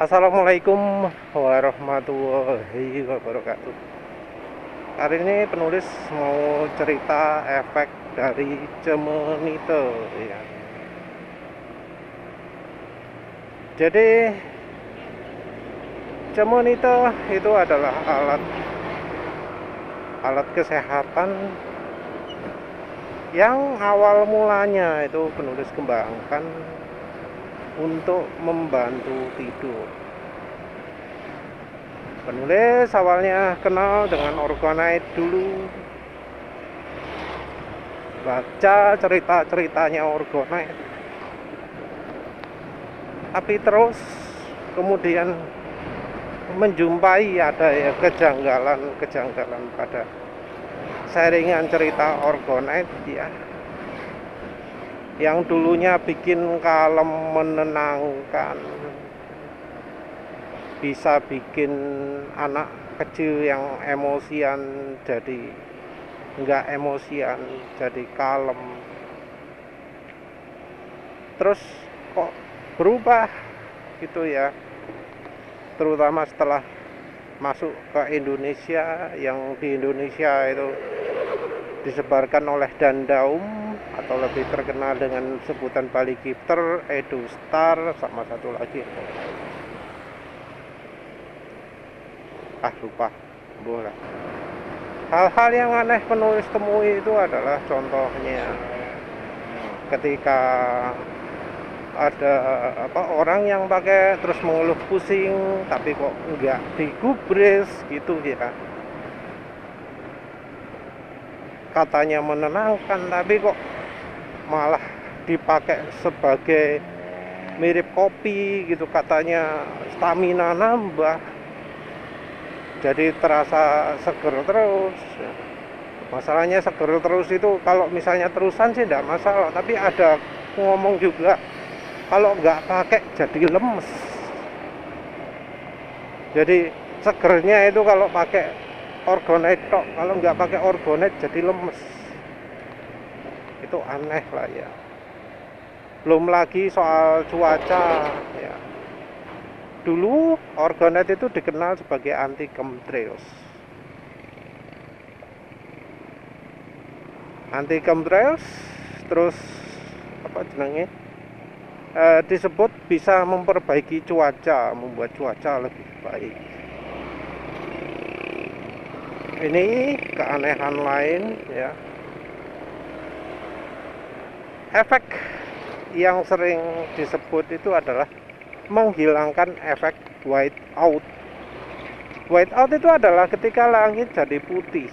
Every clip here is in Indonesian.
Assalamualaikum warahmatullahi wabarakatuh. Hari ini penulis mau cerita efek dari cemenite ya. Jadi cemenite itu adalah alat kesehatan yang awal mulanya itu penulis kembangkan untuk membantu tidur. Penulis awalnya kenal dengan orgonite dulu, baca cerita-ceritanya orgonite, tapi terus kemudian menjumpai ada ya kejanggalan pada seringan cerita orgonite ya, yang dulunya bikin kalem, menenangkan, bisa bikin anak kecil yang emosian jadi enggak emosian, jadi kalem. Terus kok berubah gitu ya, terutama setelah masuk ke Indonesia, yang di Indonesia itu disebarkan oleh Dandaum atau lebih terkenal dengan sebutan Balikipter, Edustar, sama satu lagi lupa bola. Hal-hal yang aneh penulis temui itu adalah contohnya ketika ada orang yang pakai terus mengeluh pusing tapi kok enggak digubris gitu ya, katanya menenangkan tapi kok malah dipakai sebagai mirip kopi gitu, katanya stamina nambah, jadi terasa seger terus. Masalahnya seger terus itu kalau misalnya terusan sih tidak masalah, tapi ada ngomong juga kalau nggak pakai jadi lemes. Jadi segernya itu kalau pakai orgonite tok, kalau nggak pakai orgonite jadi lemes. Itu aneh lah ya. Belum lagi soal cuaca ya. Dulu orgonite itu dikenal sebagai anti chemtrails. Anti chemtrails terus disebut bisa memperbaiki cuaca, membuat cuaca lebih baik. Ini keanehan lain ya. Efek yang sering disebut itu adalah menghilangkan efek white out. White out itu adalah ketika langit jadi putih.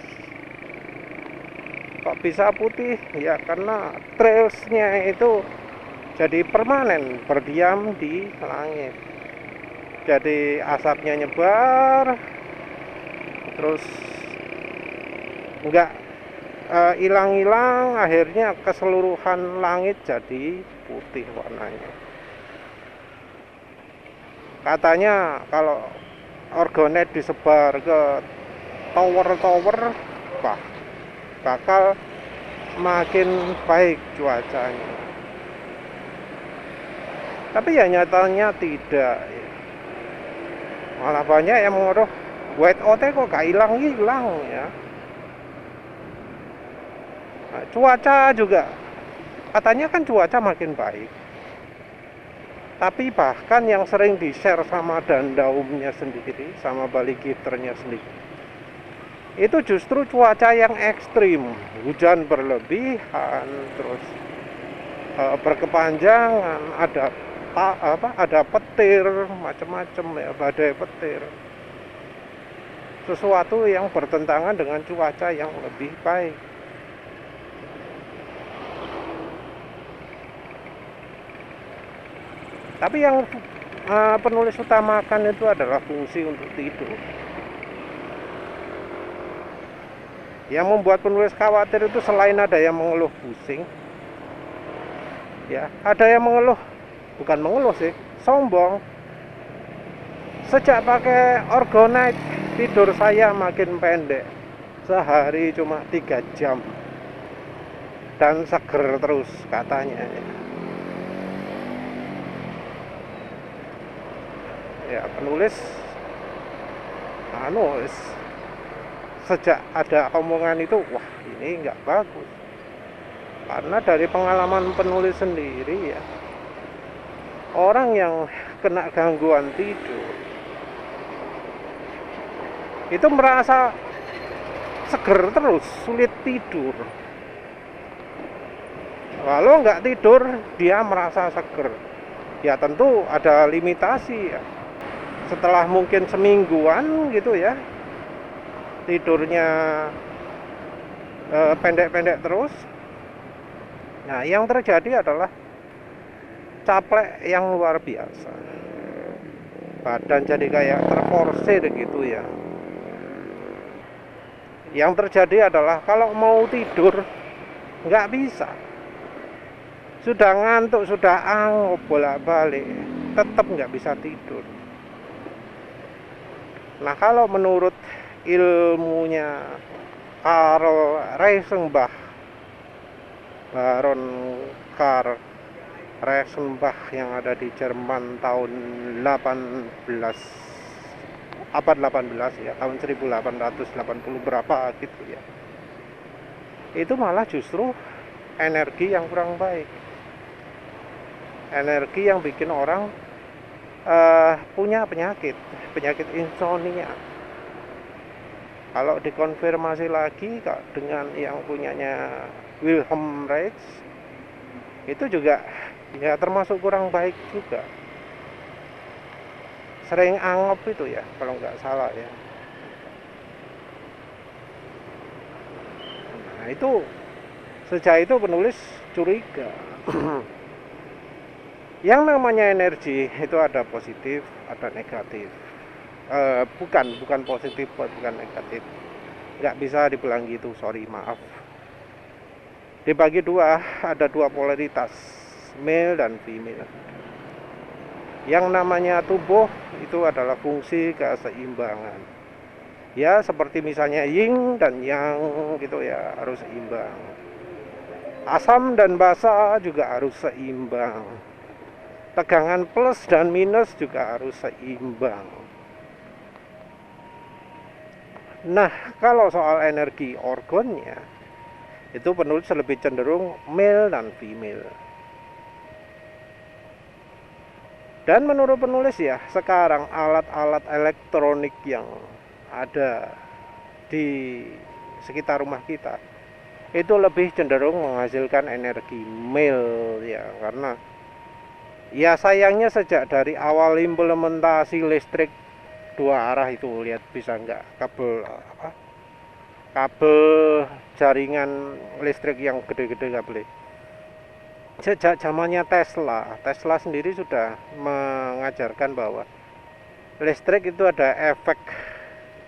Kok bisa putih? Ya karena trailsnya itu jadi permanen, berdiam di langit. Jadi asapnya nyebar, terus enggak hilang-hilang, akhirnya keseluruhan langit jadi putih warnanya. Katanya kalau orgonite disebar ke tower-tower, bakal makin baik cuacanya. Tapi ya nyatanya tidak ya. Malah banyak yang mengeluh white out kok gak hilang-hilang ya. Nah, cuaca juga katanya kan cuaca makin baik, tapi bahkan yang sering di-share sama Dandaumnya sendiri, sama Balikipternya sendiri, itu justru cuaca yang ekstrim, hujan berlebihan, terus berkepanjangan, ada petir macam-macam ya, badai petir, sesuatu yang bertentangan dengan cuaca yang lebih baik. Tapi yang penulis utamakan itu adalah fungsi untuk tidur. Yang membuat penulis khawatir itu selain ada yang mengeluh pusing, ya, ada yang bukan mengeluh sih, sombong. Sejak pakai orgonite, tidur saya makin pendek. Sehari cuma 3 jam. Dan seger terus katanya. ya penulis sejak ada omongan itu, wah ini nggak bagus, karena dari pengalaman penulis sendiri ya, orang yang kena gangguan tidur itu merasa seger terus, sulit tidur. Kalau nggak tidur dia merasa seger, ya tentu ada limitasi ya. Setelah mungkin semingguan gitu ya, tidurnya pendek-pendek terus, nah yang terjadi adalah capek yang luar biasa, badan jadi kayak terporsir gitu ya. Yang terjadi adalah kalau mau tidur nggak bisa, sudah ngantuk, sudah angop bolak-balik, tetap nggak bisa tidur. Nah kalau menurut ilmunya Karl Reichenbach, Baron Karl Reichenbach yang ada di Jerman tahun abad 18 ya, tahun 1880 berapa gitu ya, itu malah justru energi yang kurang baik, energi yang bikin orang punya penyakit insomnia. Kalau dikonfirmasi lagi dengan yang punyanya Wilhelm Reich, itu juga ya termasuk kurang baik juga, sering angop itu ya kalau nggak salah ya. Nah itu sejak itu penulis curiga. Yang namanya energi itu ada positif, ada negatif. Bukan positif, bukan negatif. Nggak bisa dibilang gitu, sorry, maaf. Dibagi dua, ada dua polaritas, male dan female. Yang namanya tubuh itu adalah fungsi keseimbangan. Ya seperti misalnya yin dan yang gitu ya, harus seimbang. Asam dan basa juga harus seimbang. Tegangan plus dan minus juga harus seimbang. Nah, kalau soal energi organnya, itu penulis lebih cenderung male dan female. Dan menurut penulis ya, sekarang alat-alat elektronik yang ada di sekitar rumah kita itu lebih cenderung menghasilkan energi male ya, karena ya sayangnya sejak dari awal implementasi listrik dua arah itu, lihat bisa nggak kabel jaringan listrik yang gede-gede kabel. Sejak zamannya Tesla sendiri sudah mengajarkan bahwa listrik itu ada efek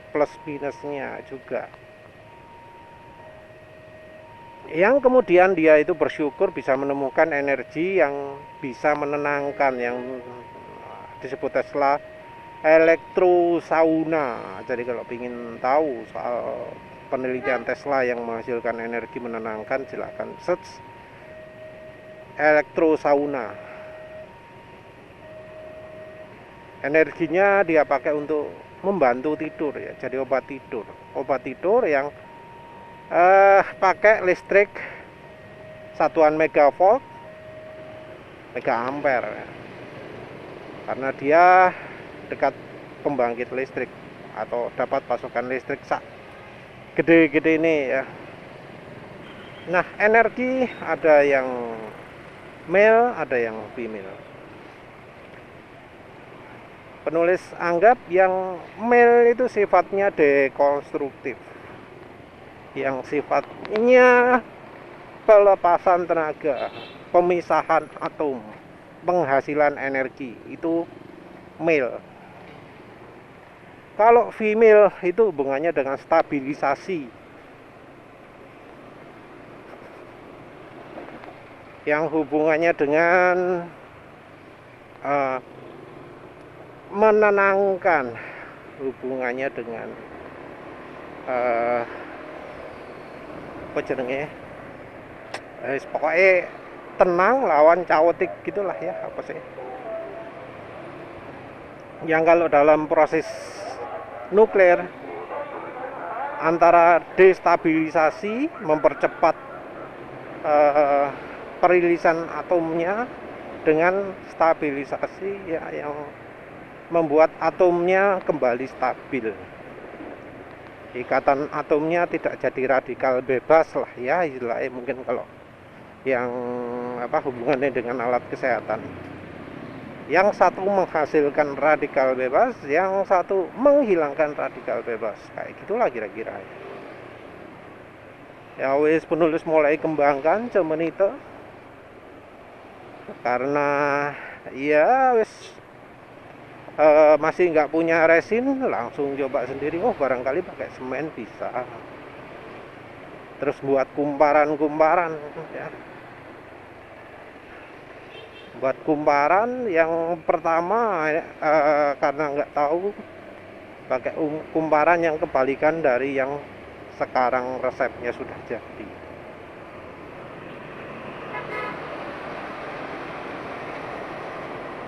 plus minusnya juga, yang kemudian dia itu bersyukur bisa menemukan energi yang bisa menenangkan, yang disebut Tesla elektrosauna. Jadi kalau ingin tahu soal penelitian Tesla yang menghasilkan energi menenangkan, silahkan search elektrosauna. Energinya dia pakai untuk membantu tidur ya, jadi obat tidur yang pakai listrik satuan megavolt, mega ampere ya. Karena dia dekat pembangkit listrik atau dapat pasokan listrik gede-gede ini ya. Nah, energi ada yang male, ada yang female. Penulis anggap yang male itu sifatnya dekonstruktif, yang sifatnya pelepasan tenaga, pemisahan atom, penghasilan energi, itu male. Kalau female itu hubungannya dengan stabilisasi, yang hubungannya dengan menenangkan, hubungannya dengan apa jenenge, pokoknya tenang lawan caotik gitulah ya, apa sih, yang kalau dalam proses nuklir antara destabilisasi mempercepat perilisan atomnya dengan stabilisasi ya, yang membuat atomnya kembali stabil. Ikatan atomnya tidak jadi radikal bebas lah ya istilahnya, mungkin kalau yang hubungannya dengan alat kesehatan. Yang satu menghasilkan radikal bebas, yang satu menghilangkan radikal bebas, kayak gitulah kira-kira. Ya wis penulis mulai kembangkan cuman itu, karena ya wis masih nggak punya resin, langsung coba sendiri. Oh barangkali pakai semen bisa. Terus buat kumparan-kumparan ya. Buat kumparan yang pertama karena nggak tahu, pakai kumparan yang kebalikan dari yang sekarang resepnya sudah jadi.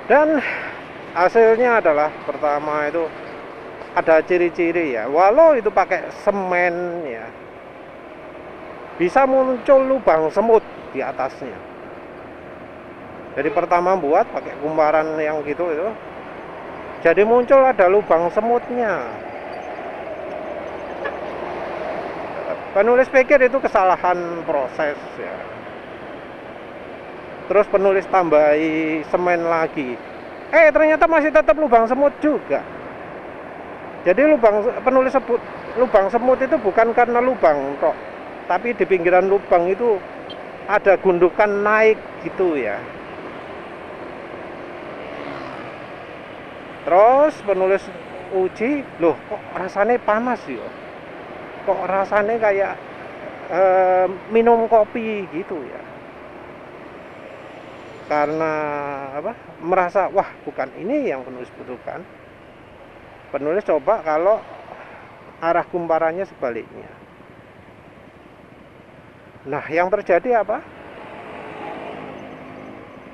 Dan hasilnya adalah pertama itu ada ciri-ciri ya, walau itu pakai semen ya, bisa muncul lubang semut di atasnya. Jadi pertama buat pakai kumparan yang gitu itu, jadi muncul ada lubang semutnya. Penulis pikir itu kesalahan proses ya. Terus penulis tambahi semen lagi. Ternyata masih tetap lubang semut juga. Jadi penulis sebut lubang semut itu bukan karena lubang kok, tapi di pinggiran lubang itu ada gundukan naik gitu ya. Terus penulis uji, loh kok rasanya panas ya, kok rasanya kayak minum kopi gitu ya. Karena merasa wah bukan ini yang penulis butuhkan. Penulis coba kalau arah kumparannya sebaliknya. Nah yang terjadi apa?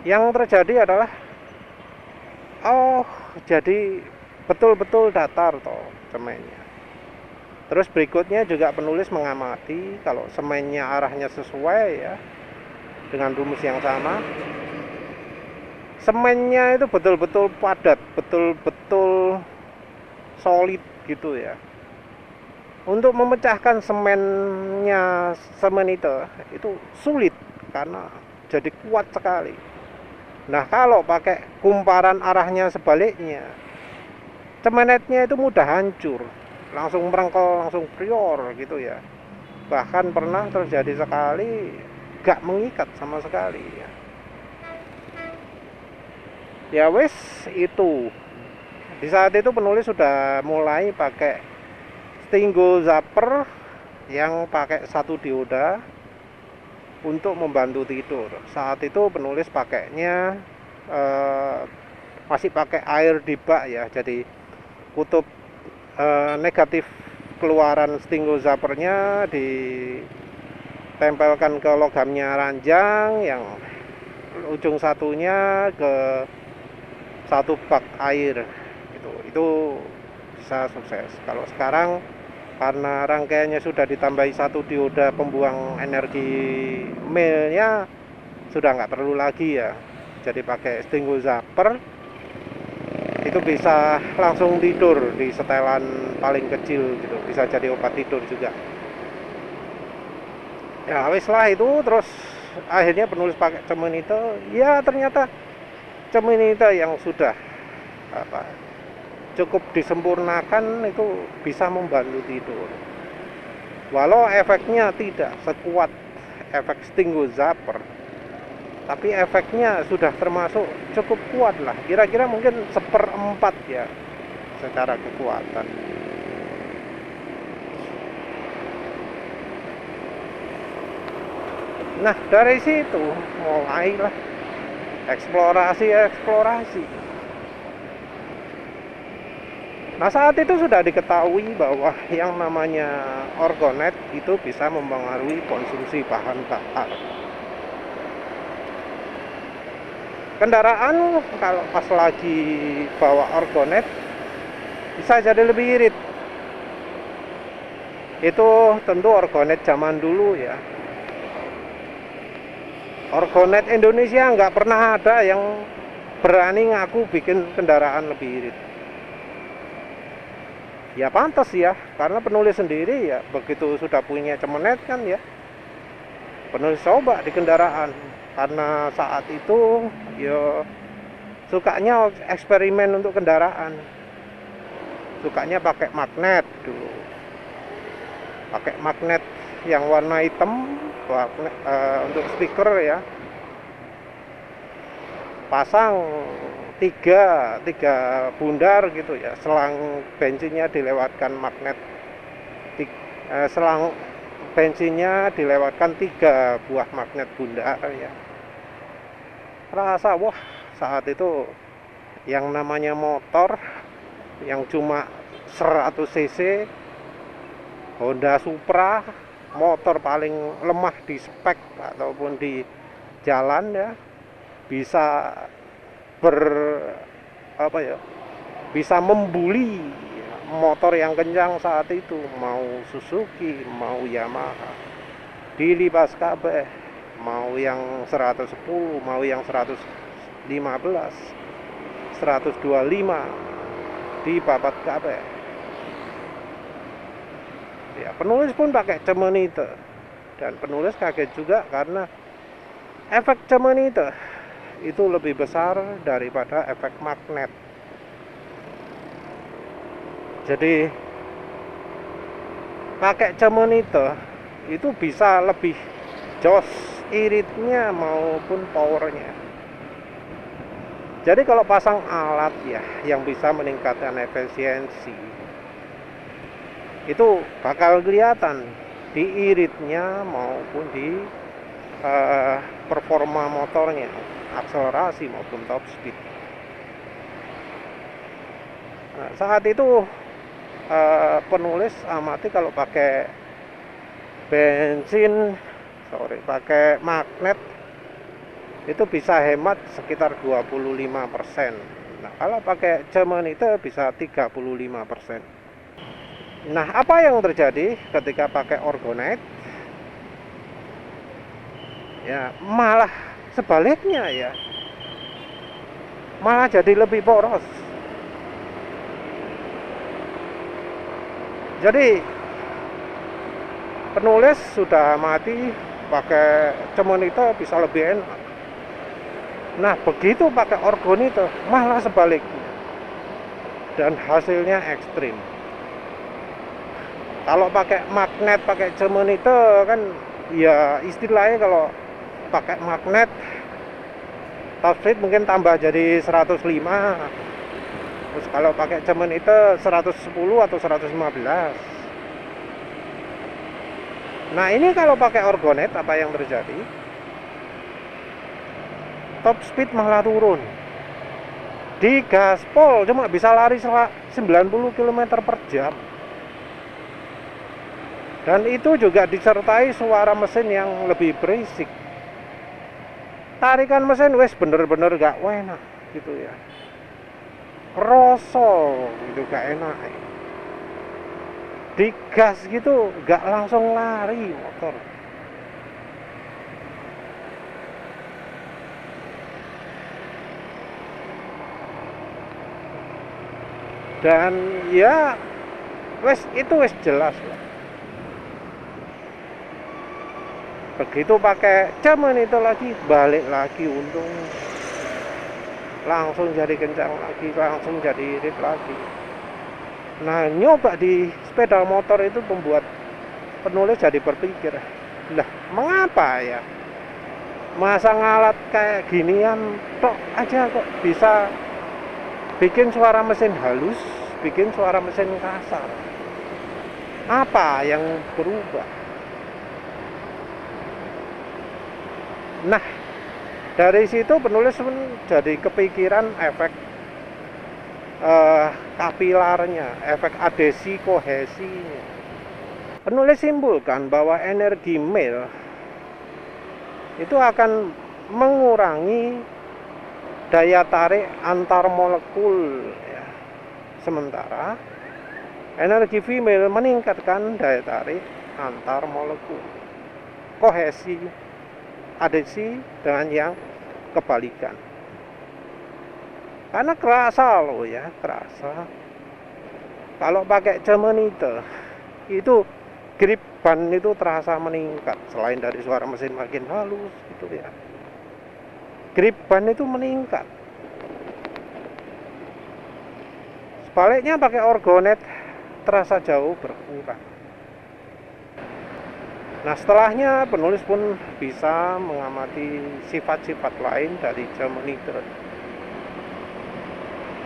Yang terjadi adalah jadi betul-betul datar toh semennya. Terus berikutnya juga penulis mengamati kalau semennya arahnya sesuai ya dengan rumus yang sama, semennya itu betul-betul padat, betul-betul solid gitu ya. Untuk memecahkan semen itu sulit karena jadi kuat sekali. Nah kalau pakai kumparan arahnya sebaliknya, semenetnya itu mudah hancur, langsung merengkel, langsung prior gitu ya. Bahkan pernah terjadi sekali gak mengikat sama sekali ya. Ya wes itu. Di saat itu penulis sudah mulai pakai stingo zapper yang pakai 1 dioda untuk membantu tidur. Saat itu penulis pakainya masih pakai air di bak ya. Jadi kutub negatif keluaran stingo zappernya ditempelkan ke logamnya ranjang, yang ujung satunya ke satu bak air gitu. Itu bisa sukses. Kalau sekarang karena rangkaiannya sudah ditambahi 1 dioda pembuang energi milnya, sudah nggak perlu lagi ya. Jadi pakai stingo zapper itu bisa langsung tidur di setelan paling kecil gitu, bisa jadi obat tidur juga. Ya wis lah itu. Terus akhirnya penulis pakai cemenite. Ya ternyata cemenite yang sudah cukup disempurnakan itu bisa membantu tidur, walau efeknya tidak sekuat efek stingo zapper, tapi efeknya sudah termasuk cukup kuat lah, kira-kira mungkin 1/4 ya secara kekuatan. Nah dari situ mulailah eksplorasi. Nah saat itu sudah diketahui bahwa yang namanya orgonet itu bisa mempengaruhi konsumsi bahan bakar. kendaraan kalau pas lagi bawa orgonet bisa jadi lebih irit. Itu tentu orgonet zaman dulu ya. Orgonet Indonesia nggak pernah ada yang berani ngaku bikin kendaraan lebih irit. Ya pantas ya, karena penulis sendiri ya begitu sudah punya cemenet kan ya, penulis coba di kendaraan. Karena saat itu ya sukanya eksperimen untuk kendaraan, sukanya pakai magnet dulu, pakai magnet yang warna hitam untuk speaker ya, pasang tiga bundar gitu ya, selang bensinnya dilewatkan magnet, selang bensinnya dilewatkan 3 buah magnet bundar ya. Rasa wah saat itu yang namanya motor yang cuma 100 cc Honda Supra, motor paling lemah di spek ataupun di jalan ya, bisa bisa membuli motor yang kencang saat itu, mau Suzuki, mau Yamaha, dilibas kabeh, mau yang 110, mau yang 115, 125, dibabat kabeh. Ya, penulis pun pakai cemenite, dan penulis kaget juga karena efek cemenite itu lebih besar daripada efek magnet. Jadi pakai cemenite itu bisa lebih jos iritnya maupun powernya. Jadi kalau pasang alat ya yang bisa meningkatkan efisiensi, itu bakal kelihatan di iritnya maupun di performa motornya, akselerasi maupun top speed. Nah, saat itu penulis amati kalau pakai pakai magnet itu bisa hemat sekitar 25%. Nah, kalau pakai cemenite bisa 35%. Nah, apa yang terjadi ketika pakai orgonet? Ya, malah sebaliknya ya. Malah jadi lebih boros. Jadi penulis sudah mati pakai cemenite bisa lebih enak. Nah, begitu pakai orgonite malah sebaliknya. Dan hasilnya ekstrim. Kalau pakai magnet, pakai cemenite kan ya istilahnya kalau pakai magnet top speed mungkin tambah jadi 105. Terus kalau pakai cemenite 110 atau 115. Nah, ini kalau pakai orgonet apa yang terjadi? Top speed malah turun. Di gaspol cuma bisa lari 90 km per jam. Dan itu juga disertai suara mesin yang lebih berisik. Tarikan mesin wes bener-bener gak enak gitu ya. Kroso gitu gak enak. Digas gitu gak langsung lari motor. Dan ya itu wes jelas lah. Begitu pakai cemenite lagi balik lagi untungnya. Langsung jadi kencang lagi, langsung jadi irit lagi. Nah, nyoba di sepeda motor itu membuat penulis jadi berpikir, lah mengapa ya masang alat kayak ginian tok aja kok bisa bikin suara mesin halus, bikin suara mesin kasar. Apa yang berubah? Nah, dari situ penulis pun jadi kepikiran efek kapilarnya, efek adhesi kohesinya. Penulis simpulkan bahwa energi mil itu akan mengurangi daya tarik antar molekul ya. Sementara energi female meningkatkan daya tarik antar molekul, kohesi, adesi dengan yang kebalikan. Karena kerasa loh ya, kerasa. Kalau pakai cemenite itu grip ban itu terasa meningkat. Selain dari suara mesin makin halus gitu ya, grip ban itu meningkat. Sebaliknya pakai orgonet terasa jauh berkurang. Nah, setelahnya penulis pun bisa mengamati sifat-sifat lain dari cemenite.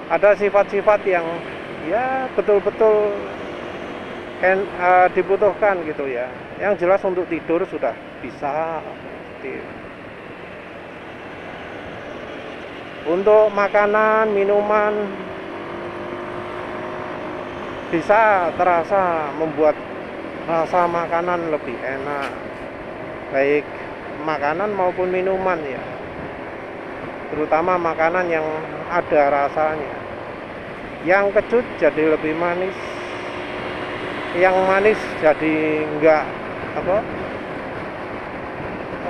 Ada sifat-sifat yang ya betul-betul dibutuhkan gitu ya. Yang jelas untuk tidur sudah bisa. Untuk makanan, minuman bisa terasa membuat rasa makanan lebih enak, baik makanan maupun minuman ya, terutama makanan yang ada rasanya. Yang kecut jadi lebih manis, yang manis jadi enggak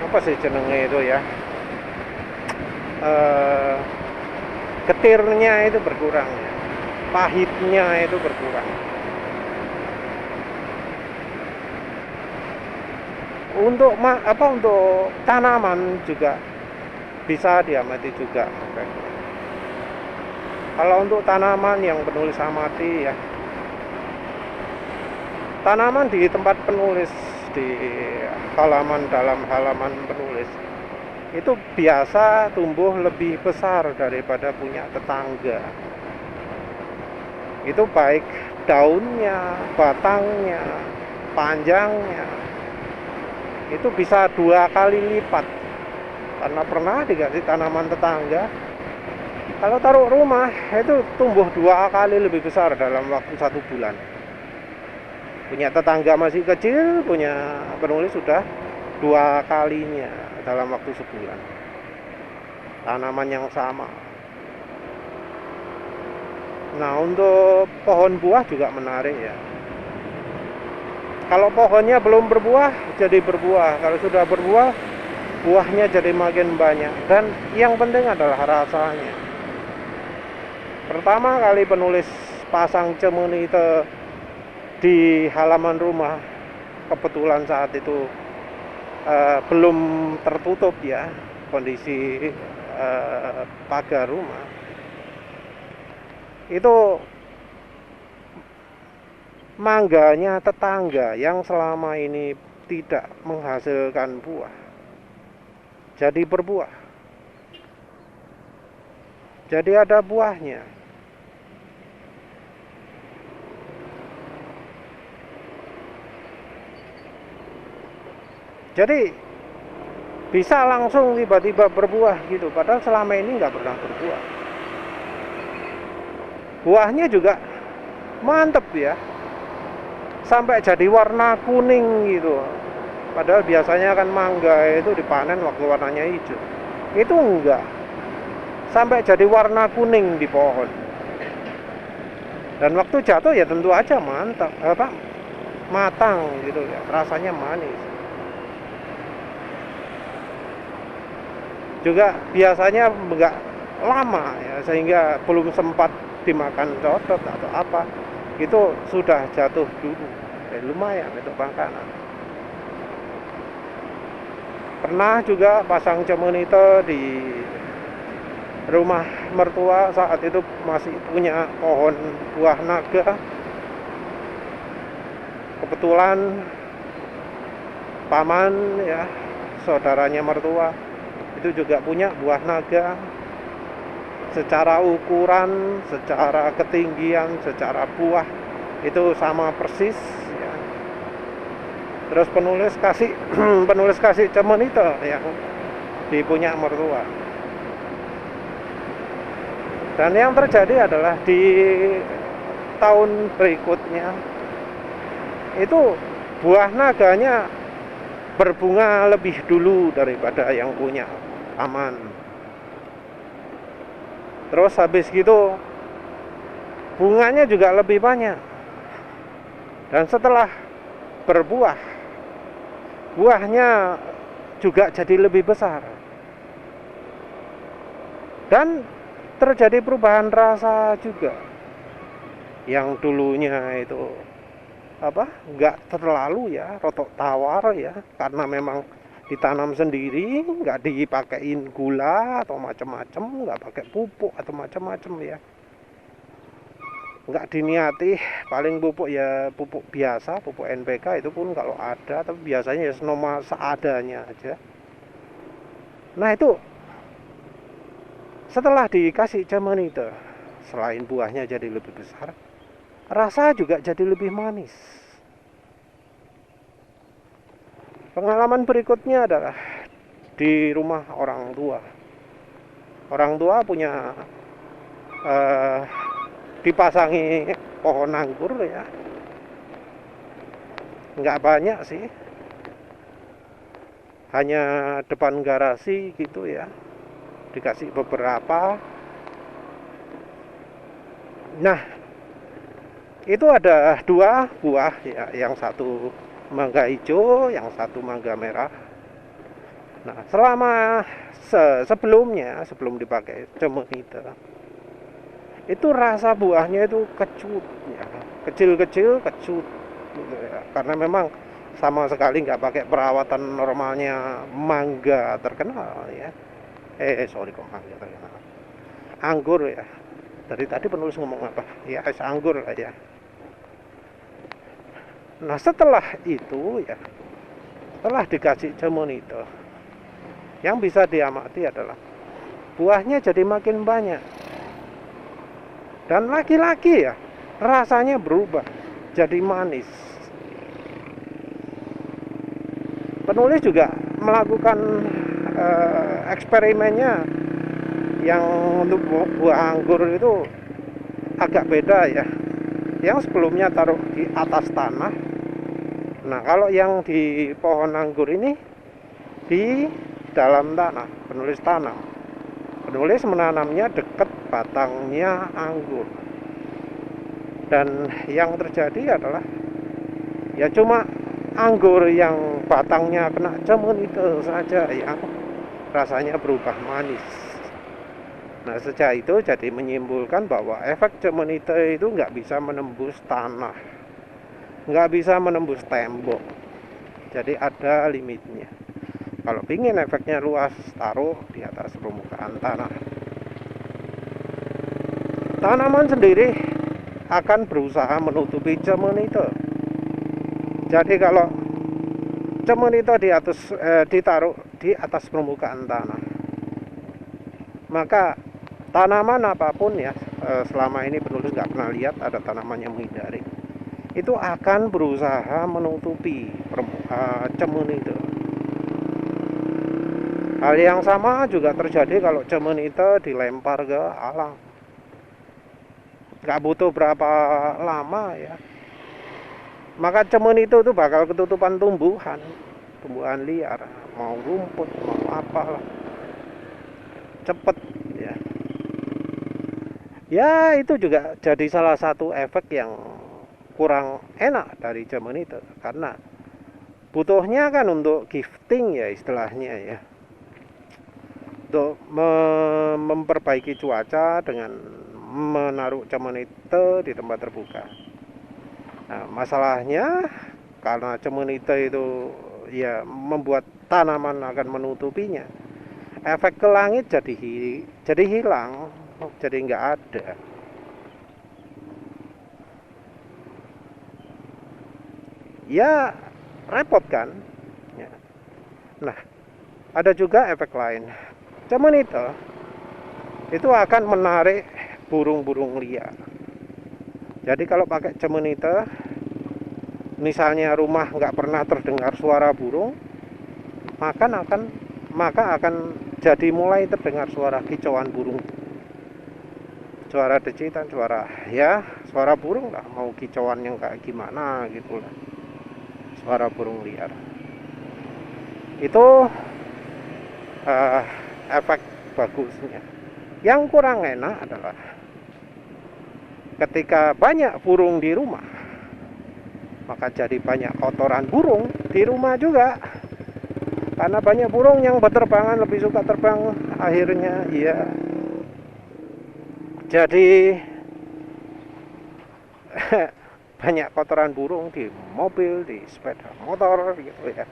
apa sih jenenge itu ya, getirnya itu berkurang ya, pahitnya itu berkurang. Untuk untuk tanaman juga bisa diamati juga. Kalau untuk tanaman yang penulis amati ya, tanaman di tempat penulis, di dalam halaman penulis itu biasa tumbuh lebih besar daripada punya tetangga. Itu baik daunnya, batangnya, panjangnya, itu bisa 2 kali lipat. Karena pernah dikasih tanaman tetangga, kalau taruh rumah itu tumbuh 2 kali lebih besar dalam waktu 1 bulan. Punya tetangga masih kecil, punya penulis sudah 2 kalinya dalam waktu sebulan. Tanaman yang sama. Nah, untuk pohon buah juga menarik ya. Kalau pohonnya belum berbuah, jadi berbuah. Kalau sudah berbuah, buahnya jadi makin banyak. Dan yang penting adalah rasanya. Pertama kali penulis pasang cemenite di halaman rumah, kebetulan saat itu belum tertutup ya kondisi pagar rumah. Itu mangganya tetangga yang selama ini tidak menghasilkan buah jadi berbuah, jadi ada buahnya. Jadi bisa langsung tiba-tiba berbuah gitu, padahal selama ini nggak pernah berbuah. Buahnya juga mantep ya, sampai jadi warna kuning gitu. Padahal biasanya kan mangga itu dipanen waktu warnanya hijau. Itu enggak, sampai jadi warna kuning di pohon. Dan waktu jatuh ya tentu aja mantap, matang gitu ya, rasanya manis. Juga biasanya enggak lama ya, sehingga belum sempat dimakan codot atau apa, itu sudah jatuh dulu. Lumayan untuk makanan. Pernah juga pasang cemenite di rumah mertua, saat itu masih punya pohon buah naga. Kebetulan paman ya, saudaranya mertua itu juga punya buah naga. Secara ukuran, secara ketinggian, secara buah itu sama persis ya. Terus penulis kasih cemenite yang dipunya mertua. Dan yang terjadi adalah di tahun berikutnya itu buah naganya berbunga lebih dulu daripada yang punya paman. Terus habis gitu bunganya juga lebih banyak. Dan setelah berbuah, buahnya juga jadi lebih besar. Dan terjadi perubahan rasa juga. Yang dulunya itu nggak terlalu ya, rotok tawar ya, karena memang ditanam sendiri, nggak dipakein gula atau macam-macam, nggak pakai pupuk atau macam-macam ya, nggak diniati, paling pupuk ya pupuk biasa, pupuk NPK itu pun kalau ada, tapi biasanya ya senoma seadanya aja. Nah itu setelah dikasih Cemenite, selain buahnya jadi lebih besar, rasa juga jadi lebih manis. Pengalaman berikutnya adalah di rumah orang tua. Orang tua punya dipasangi pohon anggur ya, nggak banyak sih, hanya depan garasi gitu ya, dikasih beberapa. Nah itu ada 2 buah ya, yang satu mangga hijau, yang satu mangga merah. Nah selama sebelum dipakai Cemenite, itu rasa buahnya itu kecut ya, kecil-kecil kecut gitu ya, karena memang sama sekali nggak pakai perawatan normalnya mangga terkenal ya. Sorry kok mangga terkenal, anggur ya. Dari tadi penulis ngomong apa ya, es anggur lah ya. Nah setelah itu ya, setelah dikasih Cemenite, yang bisa diamati adalah buahnya jadi makin banyak. Dan lagi-lagi ya, rasanya berubah jadi manis. Penulis juga melakukan eksperimennya yang untuk buah anggur itu agak beda ya. Yang sebelumnya taruh di atas tanah. Nah kalau yang di pohon anggur ini di dalam tanah, penulis tanam. Penulis menanamnya dekat batangnya anggur. Dan yang terjadi adalah ya cuma anggur yang batangnya kena Cemenite saja yang rasanya berubah manis. Nah sejak itu jadi menyimpulkan bahwa efek Cemenite itu nggak bisa menembus tanah, nggak bisa menembus tembok, jadi ada limitnya. Kalau ingin efeknya luas, taruh di atas permukaan tanah. Tanaman sendiri akan berusaha menutupi Cemenite. Jadi kalau Cemenite ditaruh di atas permukaan tanah, maka tanaman apapun ya, selama ini penulis nggak pernah lihat ada tanaman yang menghindari, itu akan berusaha menutupi Cemenite. Hal yang sama juga terjadi kalau Cemenite dilempar ke alam. Gak butuh berapa lama ya, maka Cemenite itu bakal ketutupan tumbuhan liar, mau rumput, mau apalah, cepet ya. Ya itu juga jadi salah satu efek yang kurang enak dari Cemenite, karena butuhnya kan untuk gifting ya istilahnya ya, untuk memperbaiki cuaca dengan menaruh Cemenite di tempat terbuka. Nah, masalahnya karena Cemenite itu ya membuat tanaman akan menutupinya, efek ke langit jadi hilang, jadi nggak ada. Ya repot kan ya. Nah ada juga efek lain, Cemenite itu akan menarik burung-burung liar. Jadi kalau pakai Cemenite, misalnya rumah nggak pernah terdengar suara burung, maka akan jadi mulai terdengar suara kicauan burung, suara decitan, suara burung lah, mau kicauan yang kayak gimana gitu lah, suara burung liar. Itu efek bagusnya. Yang kurang enak adalah ketika banyak burung di rumah, maka jadi banyak kotoran burung di rumah juga. Karena banyak burung yang berterbangan, lebih suka terbang, akhirnya ya jadi banyak kotoran burung di mobil, di sepeda motor gitu ya.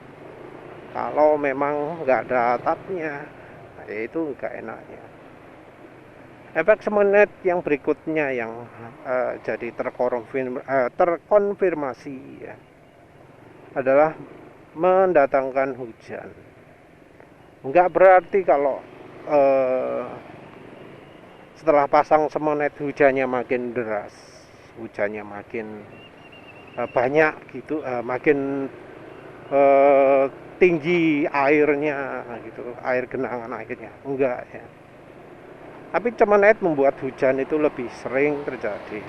Kalau memang nggak ada atapnya, ya itu nggak enaknya. Efek semenit yang berikutnya yang jadi terkonfirmasi ya, adalah mendatangkan hujan. Enggak berarti kalau setelah pasang semenet hujannya makin deras, hujannya makin banyak gitu, makin tinggi airnya gitu, air genangan airnya. Enggak ya. Tapi semenet membuat hujan itu lebih sering terjadi.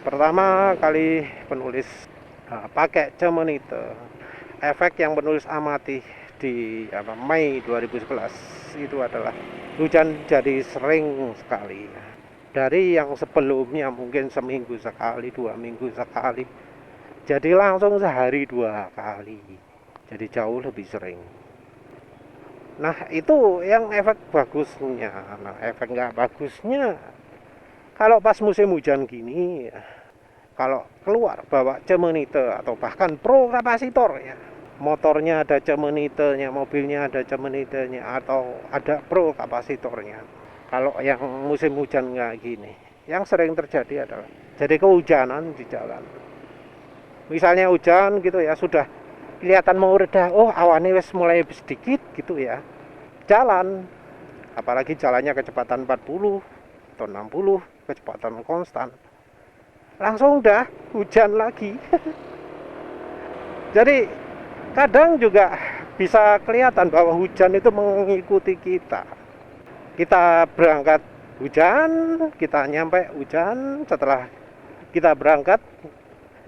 Pertama kali penulis pakai cemenite, efek yang penulis amati di Mei 2011 itu adalah hujan jadi sering sekali. Dari yang sebelumnya mungkin seminggu sekali, 2 minggu sekali, jadi langsung sehari 2 kali. Jadi jauh lebih sering. Nah itu yang efek bagusnya. Nah efek nggak bagusnya, kalau pas musim hujan gini, kalau keluar bawa cemenite atau bahkan pro kapasitor ya, motornya ada cemenitenya, mobilnya ada cemenitenya, atau ada pro kapasitornya. Kalau yang musim hujan nggak gini, yang sering terjadi adalah jadi kehujanan di jalan. Misalnya hujan gitu ya, sudah kelihatan mau reda, oh awannya wes mulai sedikit gitu ya, jalan, apalagi jalannya kecepatan 40 atau 60, kecepatan konstan, langsung udah hujan lagi. Jadi kadang juga bisa kelihatan bahwa hujan itu mengikuti kita. Kita berangkat hujan, kita nyampe hujan, setelah kita berangkat,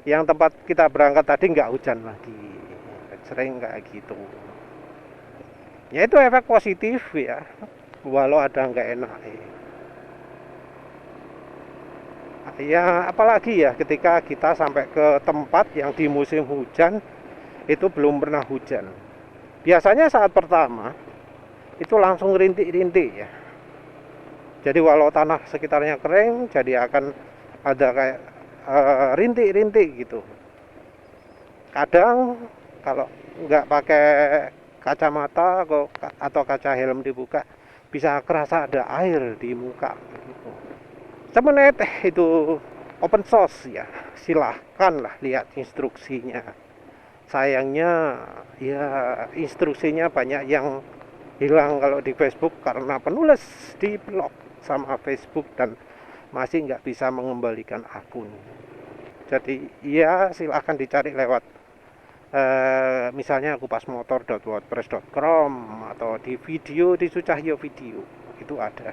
yang tempat kita berangkat tadi nggak hujan lagi. Sering kayak gitu. Ya itu efek positif ya, walau ada nggak enak. Ya apalagi ya ketika kita sampai ke tempat yang di musim hujan itu belum pernah hujan. Biasanya saat pertama itu langsung rintik-rintik ya. Jadi walau tanah sekitarnya kering, jadi akan ada kayak rintik-rintik gitu. Kadang kalau nggak pakai kacamata atau kaca helm dibuka, bisa kerasa ada air di muka gitu. Semenet itu open source ya, silahkan lah lihat instruksinya. Sayangnya ya instruksinya banyak yang hilang kalau di Facebook karena penulis di blog sama Facebook dan masih nggak bisa mengembalikan akun. Jadi ya silahkan dicari lewat misalnya kupasmotor.wordpress.com atau di video di Sucahyo Video itu ada.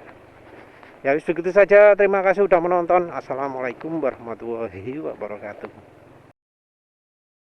Ya begitu saja, terima kasih sudah menonton. Assalamualaikum warahmatullahi wabarakatuh.